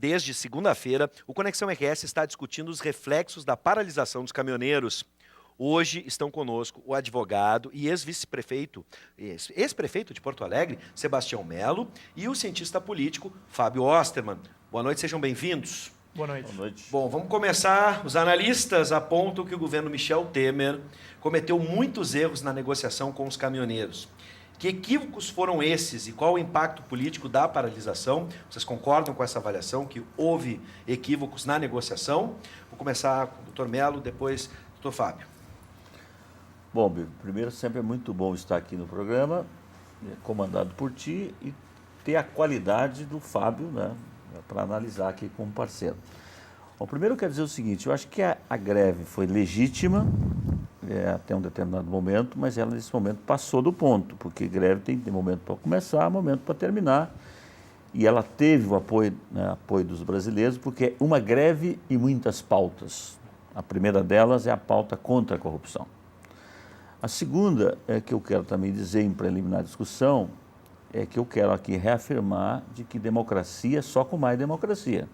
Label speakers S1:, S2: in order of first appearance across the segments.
S1: Desde segunda-feira, o Conexão RS está discutindo os reflexos da paralisação dos caminhoneiros. Hoje estão conosco o advogado e ex-prefeito de Porto Alegre, Sebastião Melo, e o cientista político, Fábio Osterman. Boa noite, sejam bem-vindos.
S2: Boa noite.
S3: Boa noite.
S1: Bom, vamos começar. Os analistas apontam que o governo Michel Temer cometeu muitos erros na negociação com os caminhoneiros. Que equívocos foram esses e qual o impacto político da paralisação? Vocês concordam com essa avaliação que houve equívocos na negociação? Vou começar com o doutor Melo, depois doutor Fábio.
S3: Bom, Bill, primeiro sempre é muito bom estar aqui no programa, comandado por ti, e ter a qualidade do Fábio, né, para analisar aqui como parceiro. Bom, primeiro eu quero dizer o seguinte, eu acho que a greve foi legítima, até um determinado momento, mas ela nesse momento passou do ponto, porque greve tem momento para começar, momento para terminar, e ela teve o apoio, né, apoio dos brasileiros, porque é uma greve e muitas pautas. A primeira delas é a pauta contra a corrupção. A segunda é que eu quero também dizer em preliminar discussão, é que eu quero aqui reafirmar de que democracia só com mais democracia.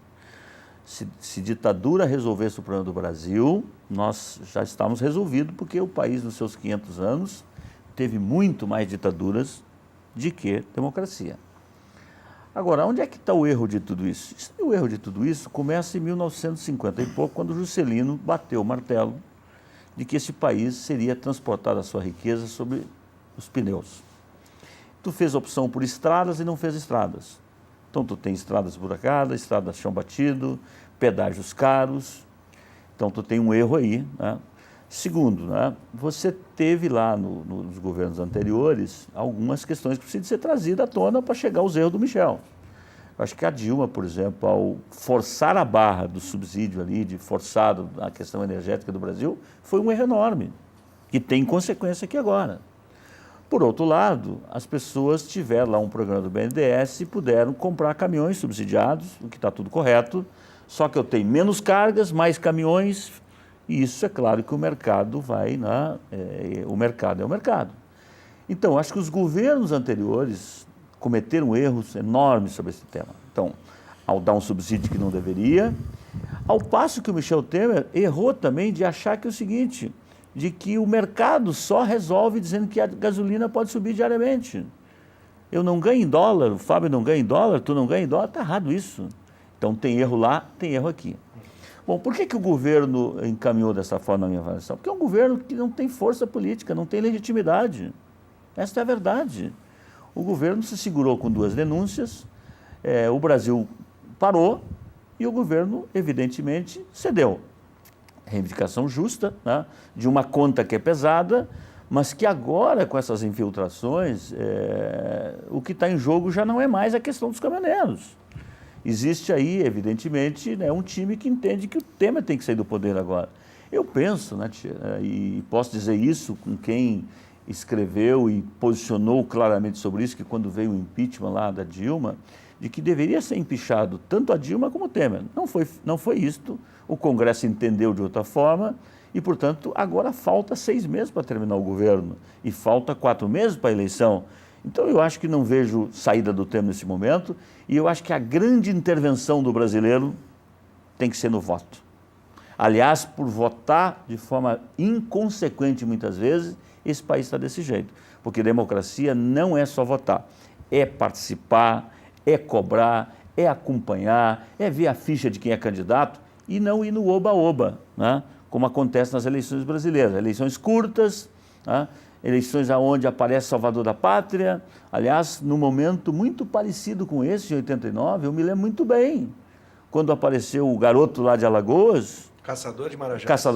S3: Se ditadura resolvesse o problema do Brasil, nós já estávamos resolvidos, porque o país, nos seus 500 anos, teve muito mais ditaduras do que democracia. Agora, onde é que está o erro de tudo isso? O erro de tudo isso começa em 1950 e pouco, quando Juscelino bateu o martelo de que esse país seria transportado a sua riqueza sobre os pneus. Tu fez opção por estradas e não fez estradas. Então, tu tem estradas buracadas, estradas chão batido, pedágios caros. Então, tu tem um erro aí, né? Segundo, né, você teve lá nos governos anteriores algumas questões que precisam ser trazidas à tona para chegar aos erros do Michel. Eu acho que a Dilma, por exemplo, ao forçar a barra do subsídio ali, de forçado a questão energética do Brasil, foi um erro enorme, que tem consequência aqui agora. Por outro lado, as pessoas tiveram lá um programa do BNDES e puderam comprar caminhões subsidiados, o que está tudo correto, só que eu tenho menos cargas, mais caminhões, e isso é claro que o mercado vai, né? O mercado é o mercado. Então, acho que os governos anteriores cometeram erros enormes sobre esse tema. Então, ao dar um subsídio que não deveria, ao passo que o Michel Temer errou também de achar que é o seguinte, de que o mercado só resolve dizendo que a gasolina pode subir diariamente. Eu não ganho em dólar, o Fábio não ganha em dólar, tu não ganha em dólar, está errado isso. Então, tem erro lá, tem erro aqui. Bom, por que o governo encaminhou dessa forma na minha avaliação? Porque é um governo que não tem força política, não tem legitimidade. Esta é a verdade. O governo se segurou com duas denúncias, o Brasil parou e o governo, evidentemente, cedeu. Reivindicação justa, né, de uma conta que é pesada, mas que agora, com essas infiltrações, o que está em jogo já não é mais a questão dos caminhoneiros. Existe aí, evidentemente, né, um time que entende que o Temer tem que sair do poder agora. Eu penso, né, e posso dizer isso com quem escreveu e posicionou claramente sobre isso, que quando veio o impeachment lá da Dilma, de que deveria ser empichado tanto a Dilma como o Temer. Não foi isto, o Congresso entendeu de outra forma e, portanto, agora falta 6 meses para terminar o governo e falta 4 meses para a eleição. Então, eu acho que não vejo saída do Temer nesse momento e eu acho que a grande intervenção do brasileiro tem que ser no voto. Aliás, por votar de forma inconsequente muitas vezes, esse país está desse jeito, porque democracia não é só votar, é participar, é cobrar, é acompanhar, é ver a ficha de quem é candidato e não ir no oba-oba, né? Como acontece nas eleições brasileiras, eleições curtas, né? Eleições onde aparece Salvador da Pátria, aliás, num momento muito parecido com esse, em 89, eu me lembro muito bem, quando apareceu o garoto lá de Alagoas, Caçador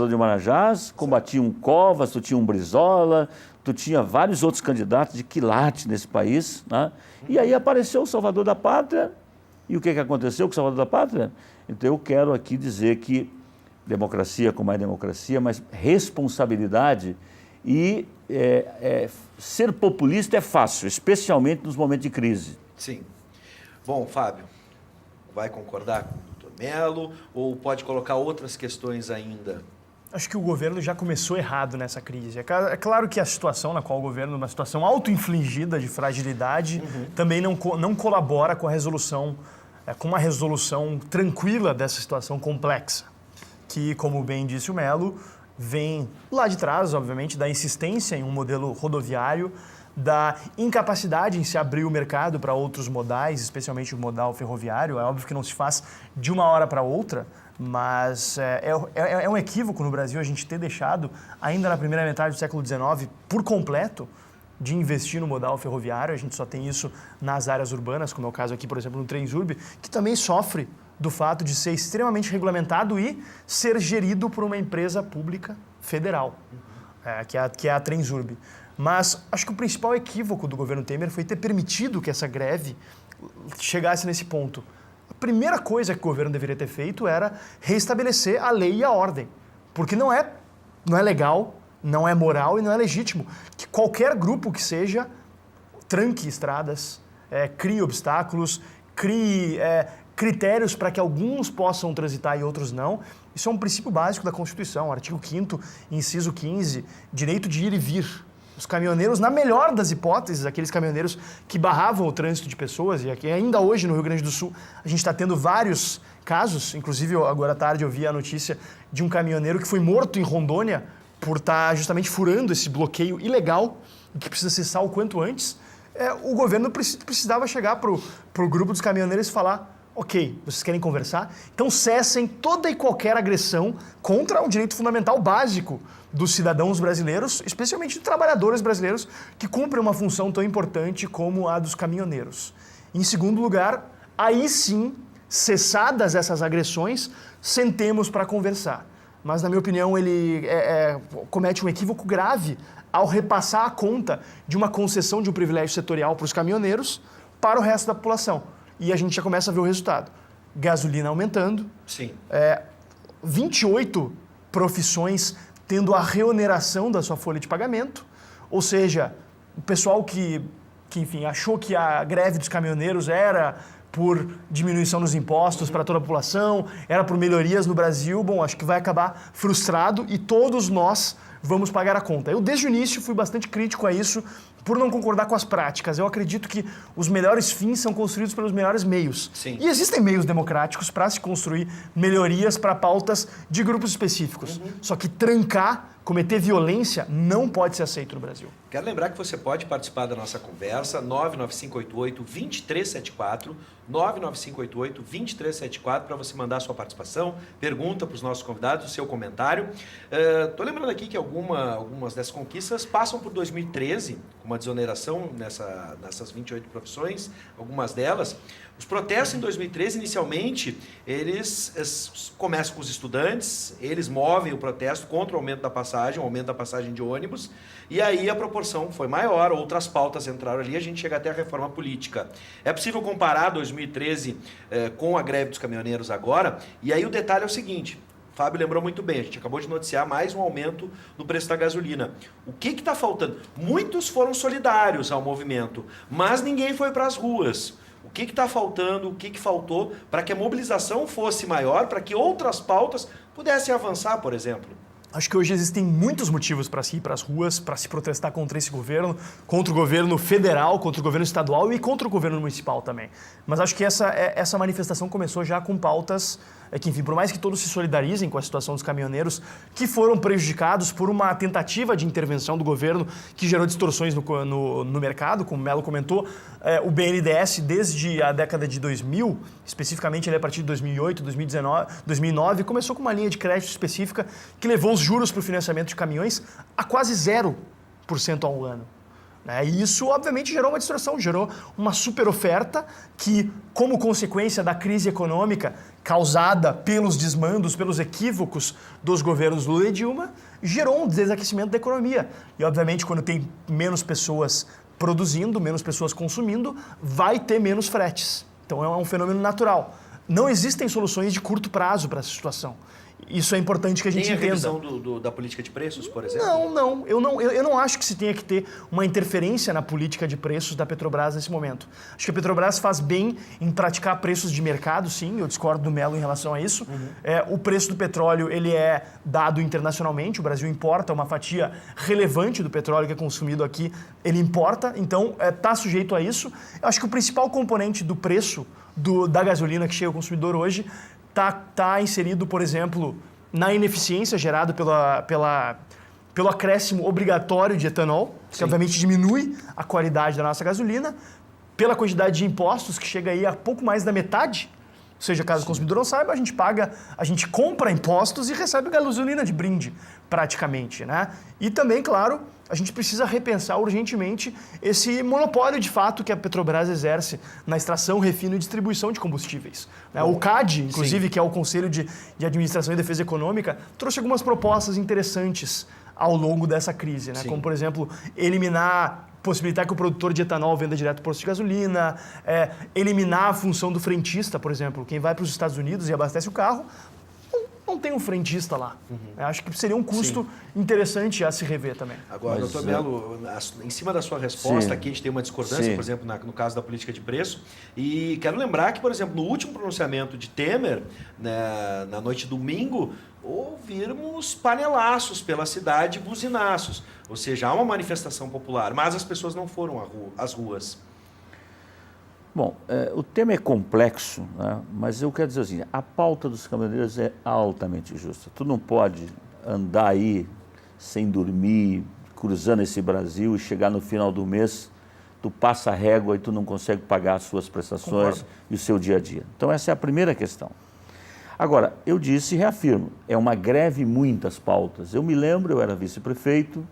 S3: de Marajás, combatia um Covas, tu tinha um Brizola, tu tinha vários outros candidatos de quilate nesse país, né? E aí apareceu o Salvador da Pátria, e o que aconteceu com o Salvador da Pátria? Então eu quero aqui dizer que democracia com mais democracia, mas responsabilidade e ser populista é fácil, especialmente nos momentos de crise.
S1: Sim. Bom, Fábio, vai concordar com o doutor Melo ou pode colocar outras questões ainda?
S2: Acho que o governo já começou errado nessa crise. É claro que a situação na qual o governo, uma situação auto-infligida de fragilidade, também não colabora com a resolução com uma resolução tranquila dessa situação complexa, que, como bem disse o Melo, vem lá de trás, obviamente, da insistência em um modelo rodoviário, da incapacidade em se abrir o mercado para outros modais, especialmente o modal ferroviário. É óbvio que não se faz de uma hora para outra, mas é um equívoco no Brasil a gente ter deixado, ainda na primeira metade do século XIX, por completo, de investir no modal ferroviário. A gente só tem isso nas áreas urbanas, como é o caso aqui, por exemplo, no Transurb, que também sofre do fato de ser extremamente regulamentado e ser gerido por uma empresa pública federal, que é a Transurb. Mas acho que o principal equívoco do governo Temer foi ter permitido que essa greve chegasse nesse ponto. A primeira coisa que o governo deveria ter feito era restabelecer a lei e a ordem, porque não é legal, não é moral e não é legítimo que qualquer grupo que seja tranque estradas, crie obstáculos, crie critérios para que alguns possam transitar e outros não. Isso é um princípio básico da Constituição, artigo 5º, inciso 15, direito de ir e vir. Os caminhoneiros, na melhor das hipóteses, aqueles caminhoneiros que barravam o trânsito de pessoas, e aqui ainda hoje no Rio Grande do Sul a gente está tendo vários casos, inclusive agora à tarde eu vi a notícia de um caminhoneiro que foi morto em Rondônia por estar justamente furando esse bloqueio ilegal, que precisa cessar o quanto antes. O governo precisava chegar para o grupo dos caminhoneiros e falar: ok, vocês querem conversar? Então cessem toda e qualquer agressão contra um direito fundamental básico dos cidadãos brasileiros, especialmente de trabalhadores brasileiros que cumprem uma função tão importante como a dos caminhoneiros. Em segundo lugar, aí sim, cessadas essas agressões, sentemos para conversar. Mas, na minha opinião, ele comete um equívoco grave ao repassar a conta de uma concessão de um privilégio setorial para os caminhoneiros para o resto da população. E a gente já começa a ver o resultado. Gasolina aumentando.
S1: Sim.
S2: 28 profissões tendo a reoneração da sua folha de pagamento. Ou seja, o pessoal que enfim, achou que a greve dos caminhoneiros era por diminuição dos impostos para toda a população, era por melhorias no Brasil, bom, acho que vai acabar frustrado e todos nós vamos pagar a conta. Eu, desde o início, fui bastante crítico a isso, por não concordar com as práticas. Eu acredito que os melhores fins são construídos pelos melhores meios.
S1: Sim.
S2: E existem meios democráticos para se construir melhorias para pautas de grupos específicos. Só que trancar, cometer violência, não pode ser aceito no Brasil.
S1: Quero lembrar que você pode participar da nossa conversa, 99588-2374, 99588-2374, para você mandar a sua participação, pergunta para os nossos convidados, o seu comentário. Estou lembrando aqui que algumas dessas conquistas passam por 2013, com uma desoneração nessas 28 profissões, algumas delas. Os protestos em 2013, inicialmente, eles começam com os estudantes, eles movem o protesto contra o aumento da passagem de ônibus, e aí a proporção foi maior, outras pautas entraram ali, a gente chega até a reforma política. É possível comparar 2013 com a greve dos caminhoneiros agora, e aí o detalhe é o seguinte: o Fábio lembrou muito bem, a gente acabou de noticiar mais um aumento no preço da gasolina. O que está faltando? Muitos foram solidários ao movimento, mas ninguém foi para as ruas. O que está faltando, o que faltou para que a mobilização fosse maior, para que outras pautas pudessem avançar, por exemplo?
S2: Acho que hoje existem muitos motivos para se ir para as ruas, para se protestar contra esse governo, contra o governo federal, contra o governo estadual e contra o governo municipal também. Mas acho que essa manifestação começou já com pautas que, enfim, por mais que todos se solidarizem com a situação dos caminhoneiros, que foram prejudicados por uma tentativa de intervenção do governo que gerou distorções no mercado, como o Melo comentou. O BNDES, desde a década de 2000, especificamente a partir de 2008, 2009, começou com uma linha de crédito específica que levou os juros para o financiamento de caminhões a quase 0% ao ano. E isso, obviamente, gerou uma distorção, gerou uma super oferta que, como consequência da crise econômica causada pelos desmandos, pelos equívocos dos governos Lula e Dilma, gerou um desaquecimento da economia. E, obviamente, quando tem menos pessoas produzindo, menos pessoas consumindo, vai ter menos fretes. Então, é um fenômeno natural. Não existem soluções de curto prazo para essa situação. Isso é importante que a gente
S1: Tem a
S2: entenda.
S1: revisão da política de preços, por exemplo?
S2: Eu não acho que se tenha que ter uma interferência na política de preços da Petrobras nesse momento. Acho que a Petrobras faz bem em praticar preços de mercado, sim, eu discordo do Melo em relação a isso. O preço do petróleo ele é dado internacionalmente, o Brasil importa uma fatia relevante do petróleo que é consumido aqui, ele importa, então está sujeito a isso. Eu acho que o principal componente do preço da gasolina que chega ao consumidor hoje está inserido, por exemplo, na ineficiência gerada pelo acréscimo obrigatório de etanol, que obviamente diminui a qualidade da nossa gasolina, pela quantidade de impostos que chega aí a pouco mais da metade. Ou seja, caso o consumidor não saiba, a gente compra impostos e recebe gasolina de brinde, praticamente, né? E também, claro, a gente precisa repensar urgentemente esse monopólio de fato que a Petrobras exerce na extração, refino e distribuição de combustíveis. O CAD, inclusive, que é o Conselho de Administração e Defesa Econômica, trouxe algumas propostas interessantes ao longo dessa crise, né? Como, por exemplo, possibilitar que o produtor de etanol venda direto para o posto de gasolina, eliminar a função do frentista, por exemplo. Quem vai para os Estados Unidos e abastece o carro, não tem um frentista lá. Acho que seria um custo interessante a se rever também.
S1: Agora, doutor Melo, em cima da sua resposta, aqui a gente tem uma discordância, por exemplo, no caso da política de preço. E quero lembrar que, por exemplo, no último pronunciamento de Temer, né, na noite de domingo, ouvirmos panelaços pela cidade, buzinaços. Ou seja, há uma manifestação popular, mas as pessoas não foram às ruas.
S3: Bom, o tema é complexo, né? Mas eu quero dizer assim, a pauta dos caminhoneiros é altamente justa. Tu não pode andar aí sem dormir, cruzando esse Brasil e chegar no final do mês, tu passa a régua e tu não consegue pagar as suas prestações e o seu dia a dia. Então essa é a primeira questão. Agora, eu disse e reafirmo, é uma greve muitas pautas. Eu me lembro, eu era vice-prefeito,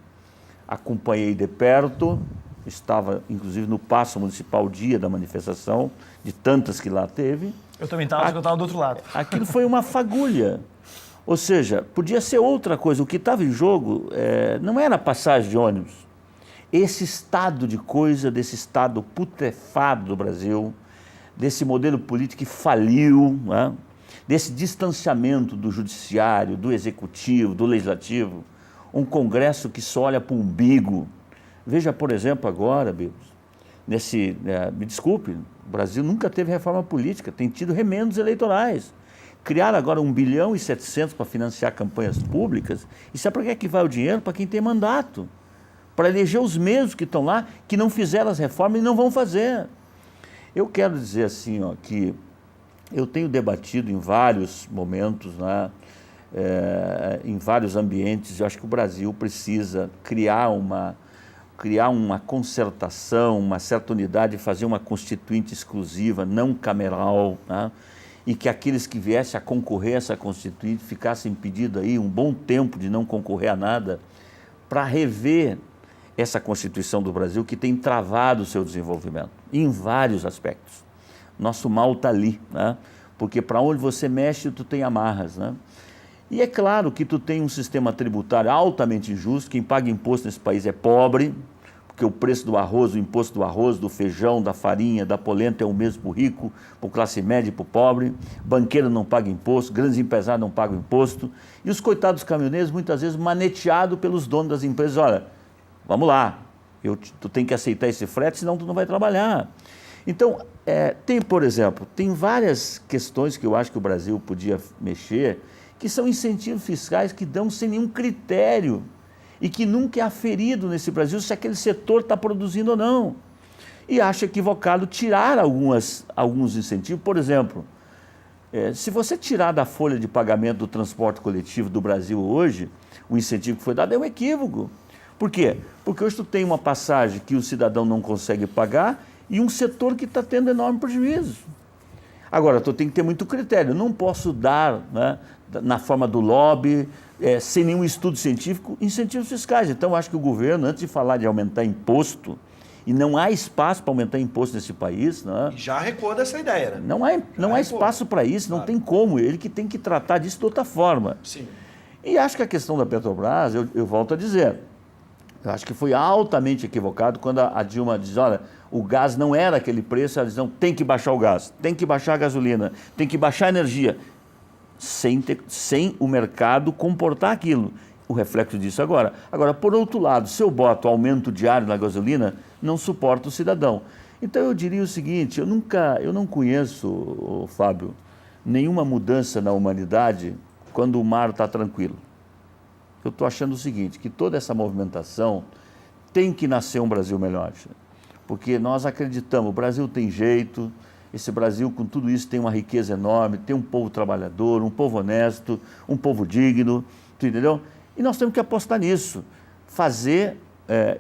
S3: acompanhei de perto, estava inclusive no Paço Municipal dia da manifestação, de tantas que lá teve.
S2: Eu também estava, porque eu estava do outro lado.
S3: Aquilo foi uma fagulha. Ou seja, podia ser outra coisa. O que estava em jogo não era passagem de ônibus. Esse estado de coisa, desse estado putrefado do Brasil, desse modelo político que faliu, né? Desse distanciamento do judiciário, do executivo, do legislativo, um Congresso que só olha para o umbigo. Veja, por exemplo, agora, Bigos, me desculpe, o Brasil nunca teve reforma política, tem tido remendos eleitorais. Criaram agora 1,7 bilhão para financiar campanhas públicas. E sabe para que é que vai o dinheiro? Para quem tem mandato. Para eleger os mesmos que estão lá, que não fizeram as reformas e não vão fazer. Eu quero dizer assim, ó, que eu tenho debatido em vários momentos, né, em vários ambientes. Eu acho que o Brasil precisa criar uma concertação, uma certa unidade, fazer uma constituinte exclusiva, não cameral, né? E que aqueles que viessem a concorrer a essa constituinte ficassem impedidos aí um bom tempo de não concorrer a nada, para rever essa Constituição do Brasil que tem travado o seu desenvolvimento, em vários aspectos. Nosso mal está ali, né? Porque para onde você mexe, tu tem amarras, né? E é claro que tu tem um sistema tributário altamente injusto, quem paga imposto nesse país é pobre, porque o preço do arroz, o imposto do arroz, do feijão, da farinha, da polenta é o mesmo para o rico, para o classe média e para o pobre, banqueiro não paga imposto, grandes empresários não pagam imposto, e os coitados caminhoneiros muitas vezes maneteados pelos donos das empresas, olha, vamos lá, tu tem que aceitar esse frete, senão tu não vai trabalhar. Então, por exemplo, tem várias questões que eu acho que o Brasil podia mexer, que são incentivos fiscais que dão sem nenhum critério e que nunca é aferido nesse Brasil se aquele setor está produzindo ou não. E acho equivocado tirar alguns incentivos. Por exemplo, se você tirar da folha de pagamento do transporte coletivo do Brasil hoje, o incentivo que foi dado é um equívoco. Por quê? Porque hoje tu tem uma passagem que o cidadão não consegue pagar e um setor que está tendo enorme prejuízo. Agora, tu tem que ter muito critério. Não posso dar, né, na forma do lobby, sem nenhum estudo científico, incentivos fiscais. Então, acho que o governo, antes de falar de aumentar imposto, e não há espaço para aumentar imposto nesse país... Né?
S1: E já recuou dessa ideia, né?
S3: Não há espaço para isso, claro. Não tem como. Ele que tem que tratar disso de outra forma.
S1: Sim.
S3: E acho que a questão da Petrobras, eu volto a dizer, eu acho que foi altamente equivocado quando a Dilma diz, olha, o gás não era aquele preço, ela diz, não, tem que baixar o gás, tem que baixar a gasolina, tem que baixar a energia. sem o mercado comportar aquilo. O reflexo disso agora. Agora, por outro lado, se eu boto aumento diário na gasolina, não suporta o cidadão. Então eu diria o seguinte, eu não conheço, Fábio, nenhuma mudança na humanidade quando o mar está tranquilo. Eu estou achando o seguinte, que toda essa movimentação tem que nascer um Brasil melhor. Porque nós acreditamos, o Brasil tem jeito, esse Brasil com tudo isso tem uma riqueza enorme, tem um povo trabalhador, um povo honesto, um povo digno, tu entendeu? E nós temos que apostar nisso, fazer,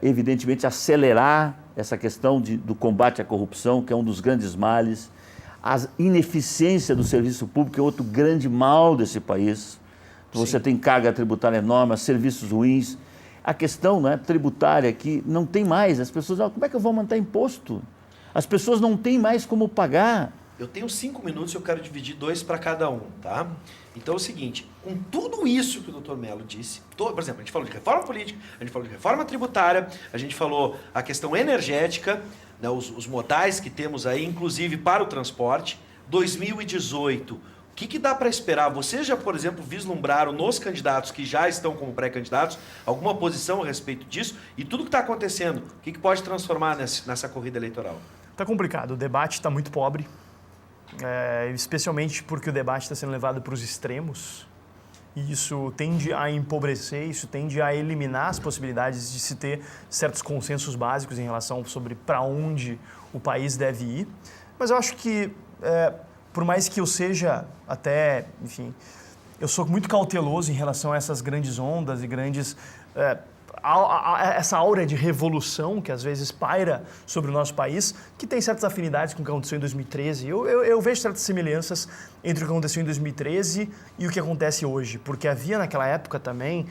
S3: evidentemente, acelerar essa questão do combate à corrupção, que é um dos grandes males, a ineficiência do serviço público é outro grande mal desse país. Você tem carga tributária enorme, serviços ruins. A questão, né, tributária aqui não tem mais. As pessoas, como é que eu vou aumentar imposto? As pessoas não têm mais como pagar.
S1: Eu tenho 5 minutos e eu quero dividir 2 para cada um, tá? Então é o seguinte, com tudo isso que o Dr. Mello disse, por exemplo, a gente falou de reforma política, a gente falou de reforma tributária, a gente falou a questão energética, né, os modais que temos aí, inclusive para o transporte, 2018, o que dá para esperar? Vocês já, por exemplo, vislumbraram nos candidatos que já estão como pré-candidatos alguma posição a respeito disso? E tudo que está acontecendo, o que pode transformar nessa corrida eleitoral?
S2: Está complicado, o debate está muito pobre. Especialmente porque o debate está sendo levado para os extremos, e isso tende a empobrecer, isso tende a eliminar as possibilidades de se ter certos consensos básicos em relação sobre para onde o país deve ir. Mas eu acho que, por mais que eu seja até, enfim, eu sou muito cauteloso em relação a essas grandes ondas e grandes... essa aura de revolução que às vezes paira sobre o nosso país, que tem certas afinidades com o que aconteceu em 2013. Eu vejo certas semelhanças entre o que aconteceu em 2013 e o que acontece hoje, porque havia naquela época também,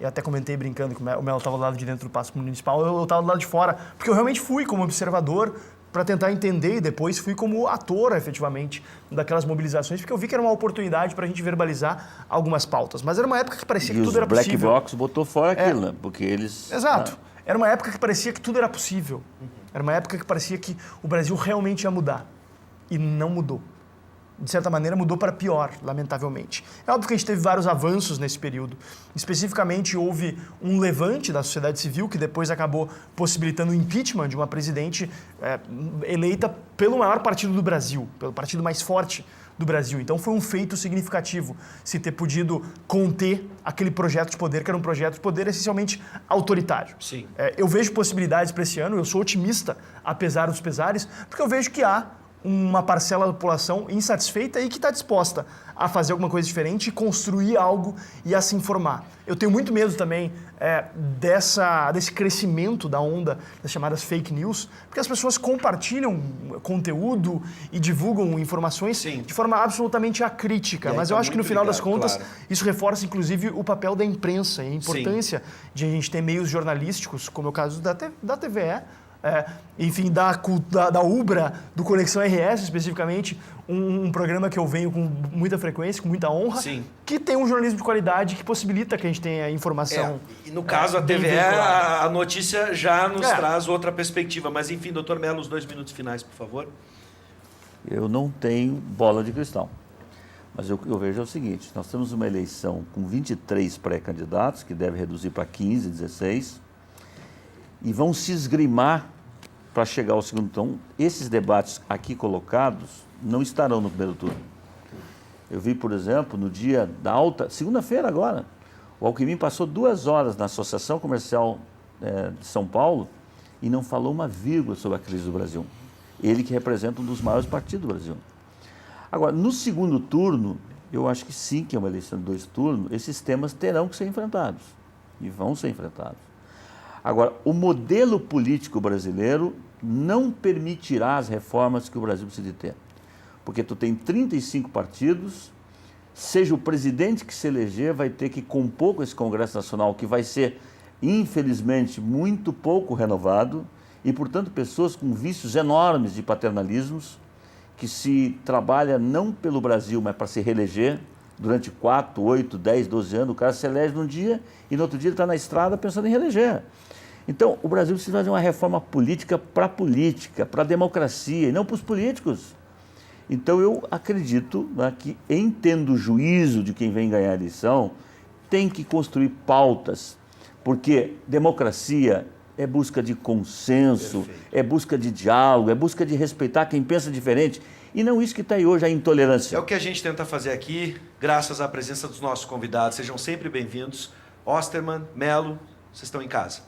S2: eu até comentei brincando que o Mello estava do lado de dentro do Paço Municipal, eu estava do lado de fora, porque eu realmente fui como observador para tentar entender e depois fui como ator, efetivamente, daquelas mobilizações, porque eu vi que era uma oportunidade para a gente verbalizar algumas pautas. Mas era uma época que parecia que tudo era possível.
S3: E os Black Blocs botou fora aquilo, né? Porque eles...
S2: Exato. Era uma época que parecia que tudo era possível. Era uma época que parecia que o Brasil realmente ia mudar. E não mudou. De certa maneira, mudou para pior, lamentavelmente. É óbvio que a gente teve vários avanços nesse período. Especificamente, houve um levante da sociedade civil que depois acabou possibilitando o impeachment de uma presidente eleita pelo maior partido do Brasil, pelo partido mais forte do Brasil. Então, foi um feito significativo se ter podido conter aquele projeto de poder, que era um projeto de poder essencialmente autoritário.
S1: Sim.
S2: Eu vejo possibilidades para esse ano, eu sou otimista, apesar dos pesares, porque eu vejo que há uma parcela da população insatisfeita e que está disposta a fazer alguma coisa diferente e construir algo e a se informar. Eu tenho muito medo também desse crescimento da onda das chamadas fake news, porque as pessoas compartilham conteúdo e divulgam informações de forma absolutamente acrítica. Mas eu acho que no final das contas, isso reforça inclusive o papel da imprensa e a importância de a gente ter meios jornalísticos, como é o caso da TVE, enfim, da Ubra, do Conexão RS especificamente, um programa que eu venho com muita frequência, com muita honra, que tem um jornalismo de qualidade que possibilita que a gente tenha informação.
S1: E no caso, a TVE, a notícia já nos traz outra perspectiva. Mas enfim, doutor Mello, os 2 minutos finais, por favor.
S3: Eu não tenho bola de cristal. Mas eu vejo o seguinte, nós temos uma eleição com 23 pré-candidatos, que deve reduzir para 15, 16, e vão se esgrimar para chegar ao segundo turno. Esses debates aqui colocados não estarão no primeiro turno. Eu vi, por exemplo, no dia da segunda-feira agora, o Alckmin passou 2 horas na Associação Comercial de São Paulo e não falou uma vírgula sobre a crise do Brasil. Ele que representa um dos maiores partidos do Brasil. Agora, no segundo turno, eu acho que sim, que é uma eleição de 2 turnos, esses temas terão que ser enfrentados. E vão ser enfrentados. Agora, o modelo político brasileiro não permitirá as reformas que o Brasil precisa de ter. Porque tu tem 35 partidos, seja o presidente que se eleger, vai ter que compor com esse Congresso Nacional, que vai ser, infelizmente, muito pouco renovado, e, portanto, pessoas com vícios enormes de paternalismos, que se trabalha não pelo Brasil, mas para se reeleger, durante 4, 8, 10, 12 anos, o cara se elege num dia e no outro dia ele está na estrada pensando em reeleger. Então, o Brasil precisa fazer uma reforma política para a democracia e não para os políticos. Então eu acredito, né, que, em tendo juízo de quem vem ganhar a eleição, tem que construir pautas, porque democracia é busca de consenso, é busca de diálogo, é busca de respeitar quem pensa diferente, e não isso que está aí hoje, a intolerância.
S1: É o que a gente tenta fazer aqui, graças à presença dos nossos convidados. Sejam sempre bem-vindos. Osterman, Melo, vocês estão em casa.